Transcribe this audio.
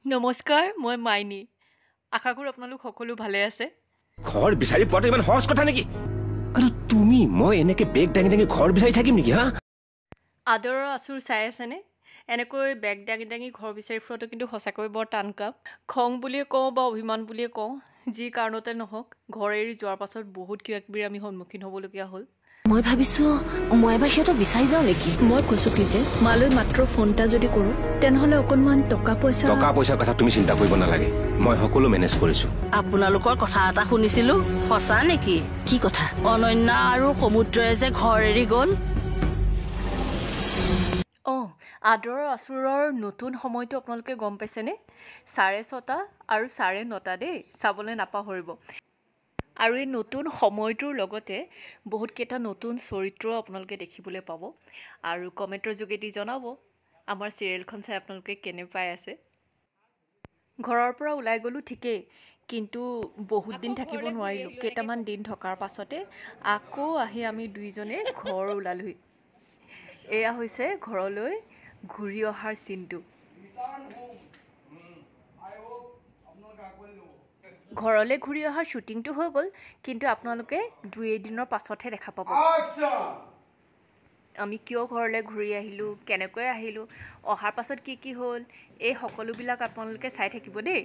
নমস্কাৰ, মই মাইনী। আশা কৰোঁ আপোনালোক সকলো ভালে আছে। ঘৰ বিচাৰি পোৱাটো ইমান সহজ কথা নেকি? আৰু তুমি মই এনেকে বেগ দাঙি দাঙি ঘৰ বিচাৰি থাকিম নেকি? হা, আদৰৰ আচুৰ চাই আছেনে? এনেকৈ বেগ দাঙি দাঙি ঘৰ বিচাৰি ফুৰাটো কিন্তু সঁচাকৈ বৰ টান কাম। খং বুলিয়ে কওঁ বা অভিমান বুলিয়ে কওঁ, যি কাৰণতে নহওক, ঘৰ এৰি যোৱাৰ পাছত বহুত কিবা কিবিৰ আমি সন্মুখীন হ'বলগীয়া হ'ল। মই ভাবিছো মই এবাৰ সিহঁতক বিচাৰি যাওঁ নেকি। মই কৈছো কি যে মালৈ মাত্ৰ ফোন এটা যদি কৰো তেনেহলে অকণমান টকা পইচাৰ কথা তুমি চিন্তা কৰিব নালাগে, মই সকলো মেনেজ কৰিছো। আপোনালোকৰ কথা এটা শুনিছিলো, সঁচা নেকি? কি কথা? অনন্যা আৰু সমুদ্ৰয়ে যে ঘৰ এৰি গ'ল। অঁ, আদৰৰ আচুৰৰ নতুন সময়টো আপোনালোকে গম পাইছেনে? 6:30 আৰু 9:30 দেই, চাবলৈ নাপাহৰিব। আৰু এই নতুন সময়টোৰ লগতে বহুতকেইটা নতুন চৰিত্ৰ আপোনালোকে দেখিবলৈ পাব। আৰু কমেণ্টৰ যোগেদি জনাব আমাৰ চিৰিয়েলখন চাই আপোনালোকে কেনে পাই আছে। ঘৰৰ পৰা ওলাই গ'লোঁ ঠিকেই, কিন্তু বহুত দিন থাকিব নোৱাৰিলোঁ। কেইটামান দিন থকাৰ পাছতে আকৌ আহি আমি দুইজনে ঘৰ ওলালোহি। এয়া হৈছে ঘৰলৈ ঘূৰি অহাৰ চিনটো। ঘৰলৈ ঘূৰি অহাৰ শ্বুটিংটো হৈ গ'ল, কিন্তু আপোনালোকে 2 দিনৰ পাছতহে দেখা পাব। আমি কিয় ঘৰলৈ ঘূৰি আহিলোঁ, কেনেকৈ আহিলোঁ, অহাৰ পাছত কি কি হ'ল, এই সকলোবিলাক আপোনালোকে চাই থাকিব দেই।